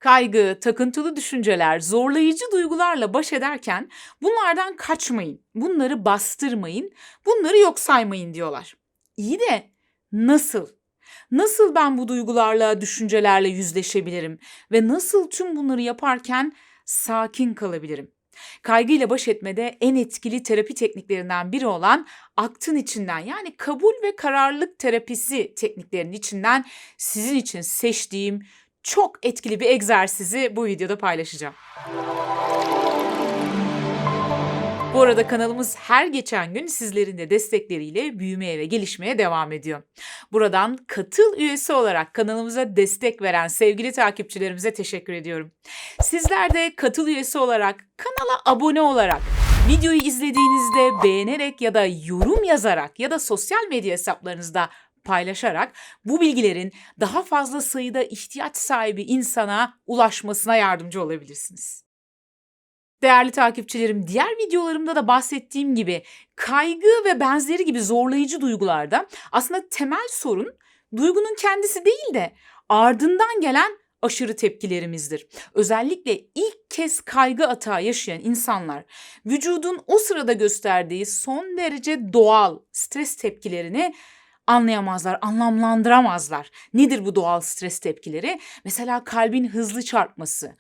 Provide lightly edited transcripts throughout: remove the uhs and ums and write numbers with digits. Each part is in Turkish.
Kaygı, takıntılı düşünceler, zorlayıcı duygularla baş ederken bunlardan kaçmayın, bunları bastırmayın, bunları yok saymayın diyorlar. İyi de nasıl? Nasıl ben bu duygularla, düşüncelerle yüzleşebilirim ve nasıl tüm bunları yaparken sakin kalabilirim? Kaygıyla baş etmede en etkili terapi tekniklerinden biri olan aktın içinden yani kabul ve kararlılık terapisi tekniklerinin içinden sizin için seçtiğim çok etkili bir egzersizi bu videoda paylaşacağım. Bu arada kanalımız her geçen gün sizlerin de destekleriyle büyümeye ve gelişmeye devam ediyor. Buradan katıl üyesi olarak kanalımıza destek veren sevgili takipçilerimize teşekkür ediyorum. Sizler de katıl üyesi olarak, kanala abone olarak, videoyu izlediğinizde beğenerek ya da yorum yazarak ya da sosyal medya hesaplarınızda paylaşarak bu bilgilerin daha fazla sayıda ihtiyaç sahibi insana ulaşmasına yardımcı olabilirsiniz. Değerli takipçilerim, diğer videolarımda da bahsettiğim gibi kaygı ve benzeri gibi zorlayıcı duygularda aslında temel sorun duygunun kendisi değil de ardından gelen aşırı tepkilerimizdir. Özellikle ilk kez kaygı atağı yaşayan insanlar vücudun o sırada gösterdiği son derece doğal stres tepkilerini anlayamazlar, anlamlandıramazlar. Nedir bu doğal stres tepkileri? Mesela kalbin hızlı çarpması,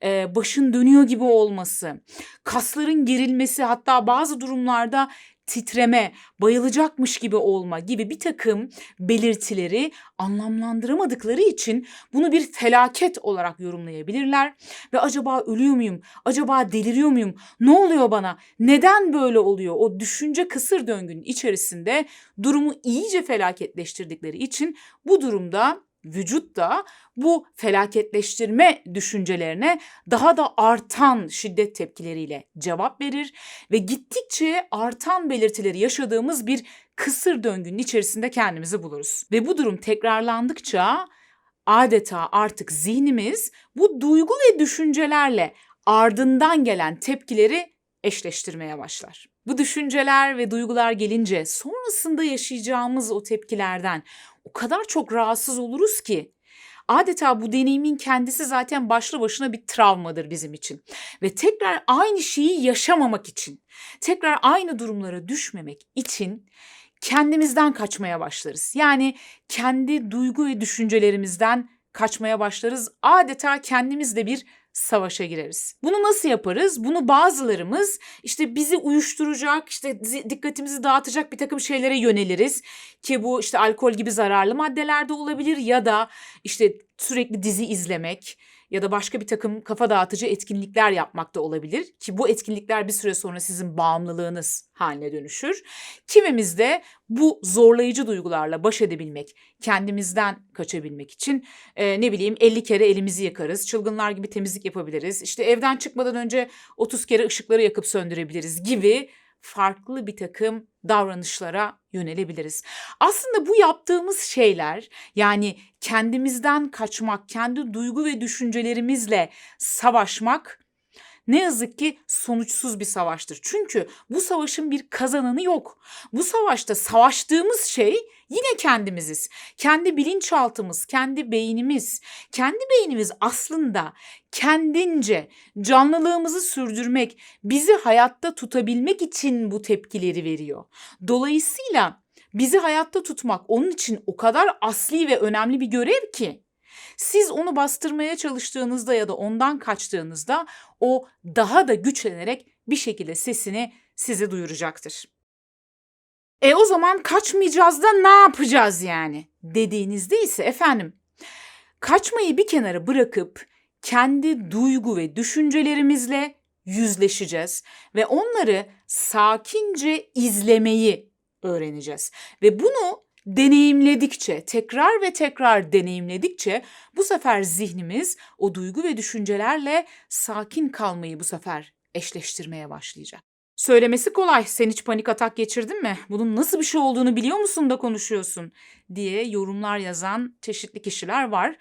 başın dönüyor gibi olması, kasların gerilmesi, hatta bazı durumlarda titreme, bayılacakmış gibi olma gibi bir takım belirtileri anlamlandıramadıkları için bunu bir felaket olarak yorumlayabilirler ve acaba ölüyor muyum? Acaba deliriyor muyum? Ne oluyor bana? Neden böyle oluyor? O düşünce kısır döngünün içerisinde durumu iyice felaketleştirdikleri için bu durumda vücut da bu felaketleştirme düşüncelerine daha da artan şiddet tepkileriyle cevap verir ve gittikçe artan belirtileri yaşadığımız bir kısır döngünün içerisinde kendimizi buluruz. Ve bu durum tekrarlandıkça adeta artık zihnimiz bu duygu ve düşüncelerle ardından gelen tepkileri eşleştirmeye başlar. Bu düşünceler ve duygular gelince sonrasında yaşayacağımız o tepkilerden o kadar çok rahatsız oluruz ki adeta bu deneyimin kendisi zaten başlı başına bir travmadır bizim için. Ve tekrar aynı şeyi yaşamamak için, tekrar aynı durumlara düşmemek için kendimizden kaçmaya başlarız. Yani kendi duygu ve düşüncelerimizden kaçmaya başlarız. Adeta kendimizle bir savaşa gireriz. Bunu nasıl yaparız? Bunu bazılarımız işte bizi uyuşturacak, işte dikkatimizi dağıtacak bir takım şeylere yöneliriz. Ki bu işte alkol gibi zararlı maddeler de olabilir ya da işte sürekli dizi izlemek ya da başka bir takım kafa dağıtıcı etkinlikler yapmak da olabilir. Ki bu etkinlikler bir süre sonra sizin bağımlılığınız haline dönüşür. Kimimiz de bu zorlayıcı duygularla baş edebilmek, kendimizden kaçabilmek için 50 kere elimizi yakarız, çılgınlar gibi temizlik yapabiliriz, işte evden çıkmadan önce 30 kere ışıkları yakıp söndürebiliriz gibi farklı bir takım davranışlara yönelebiliriz. Aslında bu yaptığımız şeyler yani kendimizden kaçmak, kendi duygu ve düşüncelerimizle savaşmak ne yazık ki sonuçsuz bir savaştır. Çünkü bu savaşın bir kazananı yok. Bu savaşta savaştığımız şey yine kendimiziz. Kendi bilinçaltımız, kendi beynimiz. Kendi beynimiz aslında kendince canlılığımızı sürdürmek, bizi hayatta tutabilmek için bu tepkileri veriyor. Dolayısıyla bizi hayatta tutmak onun için o kadar asli ve önemli bir görev ki siz onu bastırmaya çalıştığınızda ya da ondan kaçtığınızda o daha da güçlenerek bir şekilde sesini size duyuracaktır. O zaman kaçmayacağız da ne yapacağız yani dediğinizde ise efendim kaçmayı bir kenara bırakıp kendi duygu ve düşüncelerimizle yüzleşeceğiz ve onları sakince izlemeyi öğreneceğiz. Ve bunu deneyimledikçe, tekrar ve tekrar deneyimledikçe bu sefer zihnimiz o duygu ve düşüncelerle sakin kalmayı bu sefer eşleştirmeye başlayacak. Söylemesi kolay. Sen hiç panik atak geçirdin mi? Bunun nasıl bir şey olduğunu biliyor musun da konuşuyorsun diye yorumlar yazan çeşitli kişiler var.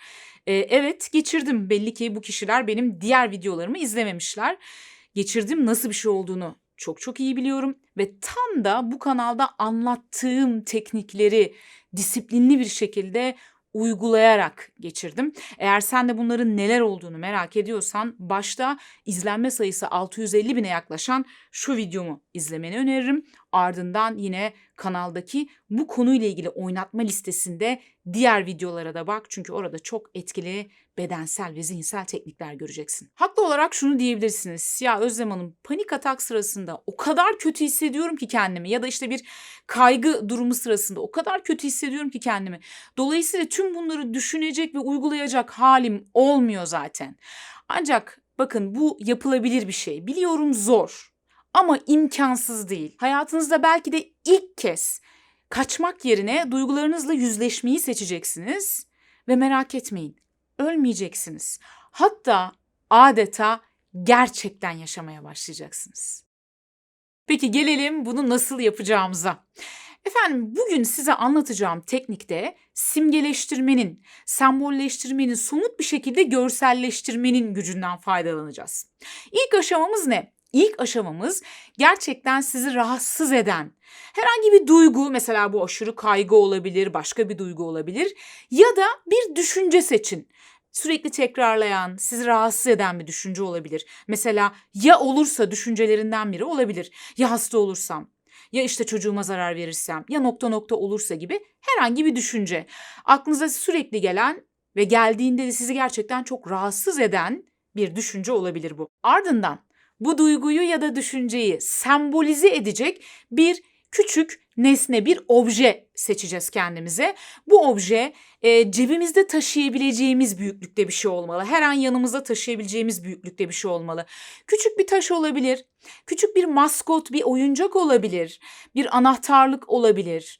Evet geçirdim. Belli ki bu kişiler benim diğer videolarımı izlememişler. Geçirdim, nasıl bir şey olduğunu çok çok iyi biliyorum ve tam da bu kanalda anlattığım teknikleri disiplinli bir şekilde uygulayarak geçirdim. Eğer sen de bunların neler olduğunu merak ediyorsan başta izlenme sayısı 650 bine yaklaşan şu videomu izlemeni öneririm. Ardından yine kanaldaki bu konuyla ilgili oynatma listesinde diğer videolara da bak. Çünkü orada çok etkili bedensel ve zihinsel teknikler göreceksin. Haklı olarak şunu diyebilirsiniz. Ya Özlem Hanım, panik atak sırasında o kadar kötü hissediyorum ki kendimi, ya da işte bir kaygı durumu sırasında o kadar kötü hissediyorum ki kendimi. Dolayısıyla tüm bunları düşünecek ve uygulayacak halim olmuyor zaten. Ancak bakın, bu yapılabilir bir şey. Biliyorum zor ama imkansız değil. Hayatınızda belki de ilk kez kaçmak yerine duygularınızla yüzleşmeyi seçeceksiniz ve merak etmeyin, ölmeyeceksiniz. Hatta adeta gerçekten yaşamaya başlayacaksınız. Peki gelelim bunu nasıl yapacağımıza. Efendim, bugün size anlatacağım teknikte simgeleştirmenin, sembolleştirmenin, somut bir şekilde görselleştirmenin gücünden faydalanacağız. İlk aşamamız ne? İlk aşamamız gerçekten sizi rahatsız eden herhangi bir duygu, mesela bu aşırı kaygı olabilir, başka bir duygu olabilir, ya da bir düşünce seçin. Sürekli tekrarlayan, sizi rahatsız eden bir düşünce olabilir. Mesela ya olursa düşüncelerinden biri olabilir. Ya hasta olursam, ya işte çocuğuma zarar verirsem, ya nokta nokta olursa gibi herhangi bir düşünce. Aklınıza sürekli gelen ve geldiğinde de sizi gerçekten çok rahatsız eden bir düşünce olabilir bu. Ardından bu duyguyu ya da düşünceyi sembolize edecek bir küçük nesne, bir obje seçeceğiz kendimize. Bu obje cebimizde taşıyabileceğimiz büyüklükte bir şey olmalı. Her an yanımızda taşıyabileceğimiz büyüklükte bir şey olmalı. Küçük bir taş olabilir, küçük bir maskot, bir oyuncak olabilir, bir anahtarlık olabilir.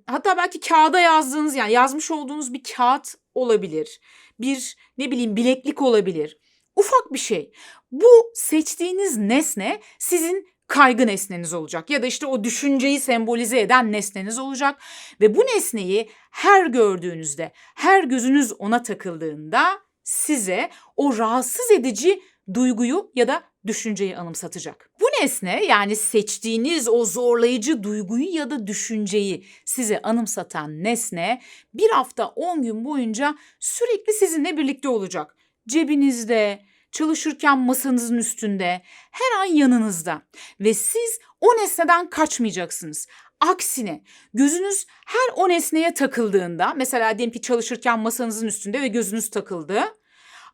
Hatta belki kağıda yazdığınız, yani yazmış olduğunuz bir kağıt olabilir. Bir, ne bileyim, bileklik olabilir. Ufak bir şey. Bu seçtiğiniz nesne sizin kaygı nesneniz olacak ya da işte o düşünceyi sembolize eden nesneniz olacak ve bu nesneyi her gördüğünüzde, her gözünüz ona takıldığında size o rahatsız edici duyguyu ya da düşünceyi anımsatacak. Bu nesne, yani seçtiğiniz o zorlayıcı duyguyu ya da düşünceyi size anımsatan nesne bir hafta 10 gün boyunca sürekli sizinle birlikte olacak. Cebinizde, çalışırken masanızın üstünde, her an yanınızda ve siz o nesneden kaçmayacaksınız. Aksine gözünüz her o nesneye takıldığında, mesela diyelim ki çalışırken masanızın üstünde ve gözünüz takıldı,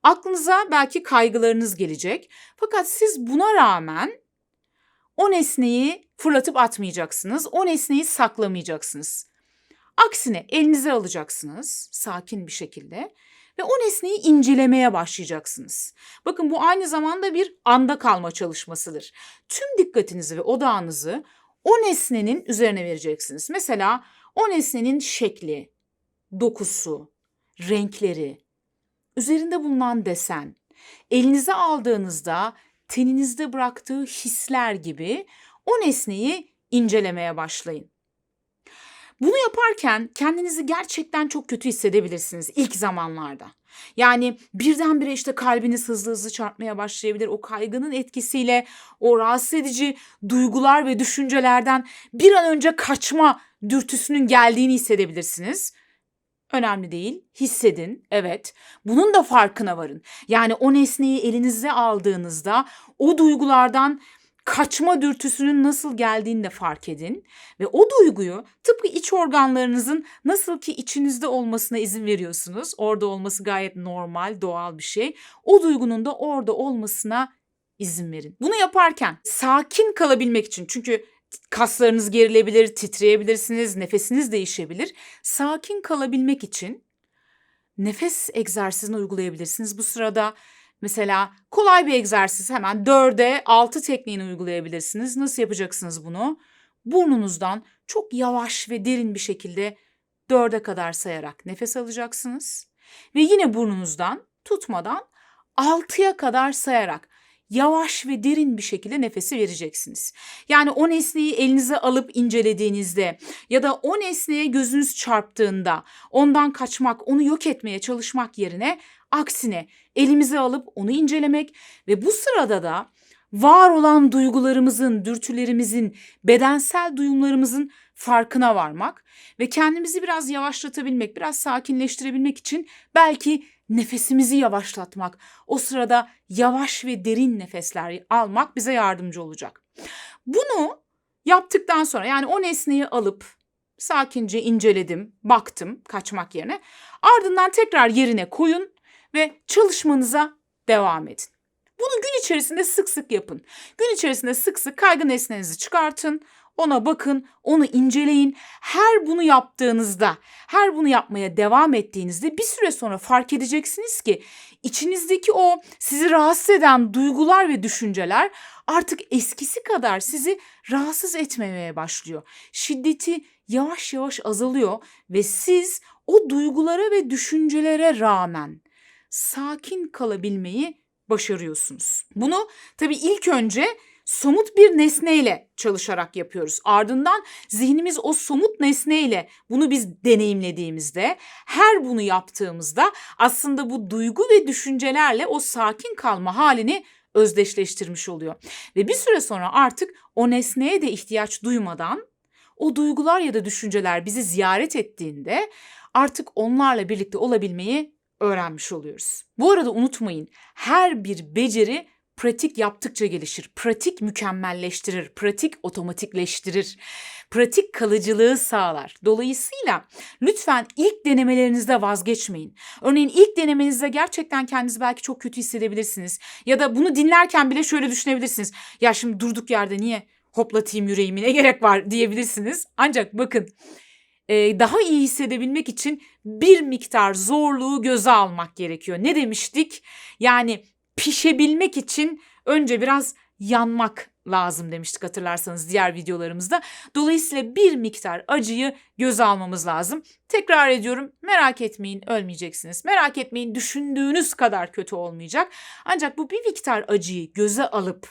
aklınıza belki kaygılarınız gelecek. Fakat siz buna rağmen o nesneyi fırlatıp atmayacaksınız, o nesneyi saklamayacaksınız. Aksine elinize alacaksınız sakin bir şekilde ve o nesneyi incelemeye başlayacaksınız. Bakın, bu aynı zamanda bir anda kalma çalışmasıdır. Tüm dikkatinizi ve odağınızı o nesnenin üzerine vereceksiniz. Mesela o nesnenin şekli, dokusu, renkleri, üzerinde bulunan desen, elinize aldığınızda teninizde bıraktığı hisler gibi o nesneyi incelemeye başlayın. Bunu yaparken kendinizi gerçekten çok kötü hissedebilirsiniz ilk zamanlarda. Yani birdenbire işte kalbiniz hızlı hızlı çarpmaya başlayabilir. O kaygının etkisiyle o rahatsız edici duygular ve düşüncelerden bir an önce kaçma dürtüsünün geldiğini hissedebilirsiniz. Önemli değil, hissedin, evet. Bunun da farkına varın. Yani o nesneyi elinize aldığınızda o duygulardan kaçma dürtüsünün nasıl geldiğini de fark edin. Ve o duyguyu tıpkı iç organlarınızın nasıl ki içinizde olmasına izin veriyorsunuz. Orada olması gayet normal, doğal bir şey. O duygunun da orada olmasına izin verin. Bunu yaparken sakin kalabilmek için, çünkü kaslarınız gerilebilir, titreyebilirsiniz, nefesiniz değişebilir. Sakin kalabilmek için nefes egzersizini uygulayabilirsiniz. Bu sırada mesela kolay bir egzersiz, hemen 4'e 6 tekniğini uygulayabilirsiniz. Nasıl yapacaksınız bunu? Burnunuzdan çok yavaş ve derin bir şekilde 4'e kadar sayarak nefes alacaksınız. Ve yine burnunuzdan tutmadan 6'ya kadar sayarak yavaş ve derin bir şekilde nefesi vereceksiniz. Yani o nesneyi elinize alıp incelediğinizde ya da o nesneye gözünüz çarptığında ondan kaçmak, onu yok etmeye çalışmak yerine aksine elimize alıp onu incelemek ve bu sırada da var olan duygularımızın, dürtülerimizin, bedensel duyumlarımızın farkına varmak ve kendimizi biraz yavaşlatabilmek, biraz sakinleştirebilmek için belki nefesimizi yavaşlatmak, o sırada yavaş ve derin nefesler almak bize yardımcı olacak. Bunu yaptıktan sonra, yani o nesneyi alıp sakince inceledim, baktım kaçmak yerine, ardından tekrar yerine koyun ve çalışmanıza devam edin. Bunu gün içerisinde sık sık yapın. Gün içerisinde sık sık kaygı nesnenizi çıkartın, ona bakın, onu inceleyin. Her bunu yaptığınızda, her bunu yapmaya devam ettiğinizde bir süre sonra fark edeceksiniz ki içinizdeki o sizi rahatsız eden duygular ve düşünceler artık eskisi kadar sizi rahatsız etmemeye başlıyor. Şiddeti yavaş yavaş azalıyor ve siz o duygulara ve düşüncelere rağmen sakin kalabilmeyi başarıyorsunuz. Bunu tabii ilk önce somut bir nesneyle çalışarak yapıyoruz. Ardından zihnimiz o somut nesneyle bunu biz deneyimlediğimizde, her bunu yaptığımızda aslında bu duygu ve düşüncelerle o sakin kalma halini özdeşleştirmiş oluyor. Ve bir süre sonra artık o nesneye de ihtiyaç duymadan o duygular ya da düşünceler bizi ziyaret ettiğinde artık onlarla birlikte olabilmeyi öğrenmiş oluyoruz. Bu arada unutmayın, her bir beceri pratik yaptıkça gelişir. Pratik mükemmelleştirir, pratik otomatikleştirir, pratik kalıcılığı sağlar. Dolayısıyla lütfen ilk denemelerinizde vazgeçmeyin. Örneğin ilk denemenizde gerçekten kendinizi belki çok kötü hissedebilirsiniz. Ya da bunu dinlerken bile şöyle düşünebilirsiniz. Ya şimdi durduk yerde niye hoplatayım yüreğimi, ne gerek var diyebilirsiniz. Ancak bakın, daha iyi hissedebilmek için bir miktar zorluğu göze almak gerekiyor. Ne demiştik? Yani pişebilmek için önce biraz yanmak lazım demiştik, hatırlarsanız diğer videolarımızda. Dolayısıyla bir miktar acıyı göze almamız lazım. Tekrar ediyorum, merak etmeyin, ölmeyeceksiniz. Merak etmeyin, düşündüğünüz kadar kötü olmayacak. Ancak bu bir miktar acıyı göze alıp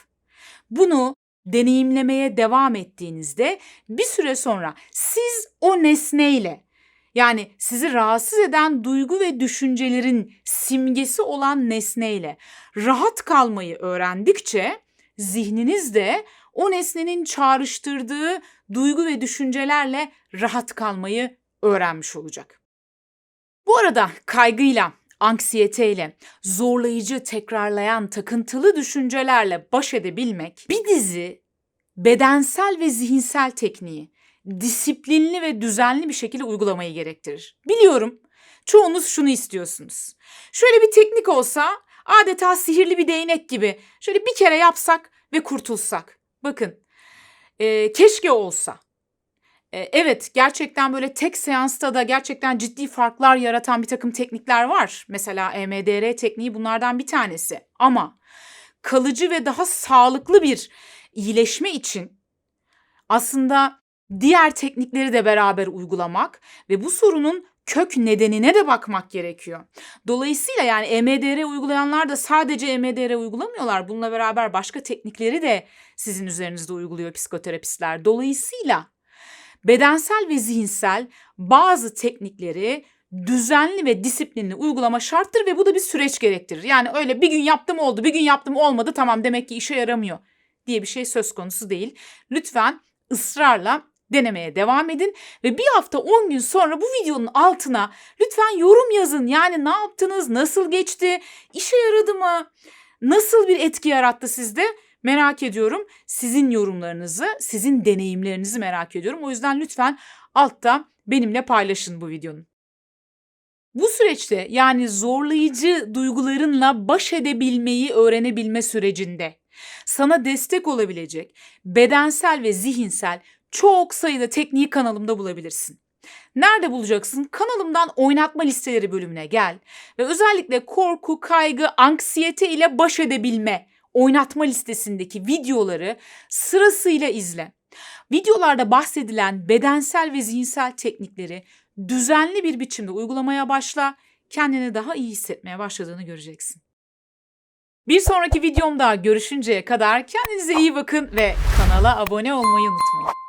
bunu deneyimlemeye devam ettiğinizde bir süre sonra siz o nesneyle, yani sizi rahatsız eden duygu ve düşüncelerin simgesi olan nesneyle rahat kalmayı öğrendikçe zihniniz de o nesnenin çağrıştırdığı duygu ve düşüncelerle rahat kalmayı öğrenmiş olacak. Bu arada kaygıyla, anksiyeteyle, zorlayıcı, tekrarlayan, takıntılı düşüncelerle baş edebilmek bir dizi bedensel ve zihinsel tekniği disiplinli ve düzenli bir şekilde uygulamayı gerektirir. Biliyorum, çoğunuz şunu istiyorsunuz. Şöyle bir teknik olsa, adeta sihirli bir değnek gibi şöyle bir kere yapsak ve kurtulsak. Bakın, keşke olsa. Evet, gerçekten böyle tek seansta da gerçekten ciddi farklar yaratan bir takım teknikler var. Mesela EMDR tekniği bunlardan bir tanesi. Ama kalıcı ve daha sağlıklı bir iyileşme için aslında diğer teknikleri de beraber uygulamak ve bu sorunun kök nedenine de bakmak gerekiyor. Dolayısıyla yani EMDR uygulayanlar da sadece EMDR uygulamıyorlar. Bununla beraber başka teknikleri de sizin üzerinizde uyguluyor psikoterapistler. Dolayısıyla bedensel ve zihinsel bazı teknikleri düzenli ve disiplinli uygulama şarttır ve bu da bir süreç gerektirir. Yani öyle bir gün yaptım oldu, bir gün yaptım olmadı, tamam demek ki işe yaramıyor diye bir şey söz konusu değil. Lütfen ısrarla denemeye devam edin ve bir hafta 10 gün sonra bu videonun altına lütfen yorum yazın. Yani ne yaptınız, nasıl geçti, işe yaradı mı, nasıl bir etki yarattı sizde? Merak ediyorum. Sizin yorumlarınızı, sizin deneyimlerinizi merak ediyorum. O yüzden lütfen altta benimle paylaşın bu videonun. Bu süreçte, yani zorlayıcı duygularınla baş edebilmeyi öğrenebilme sürecinde sana destek olabilecek bedensel ve zihinsel çok sayıda tekniği kanalımda bulabilirsin. Nerede bulacaksın? Kanalımdan oynatma listeleri bölümüne gel ve özellikle korku, kaygı, anksiyete ile baş edebilme oynatma listesindeki videoları sırasıyla izle. Videolarda bahsedilen bedensel ve zihinsel teknikleri düzenli bir biçimde uygulamaya başla, kendini daha iyi hissetmeye başladığını göreceksin. Bir sonraki videomda görüşünceye kadar kendinize iyi bakın ve kanala abone olmayı unutmayın.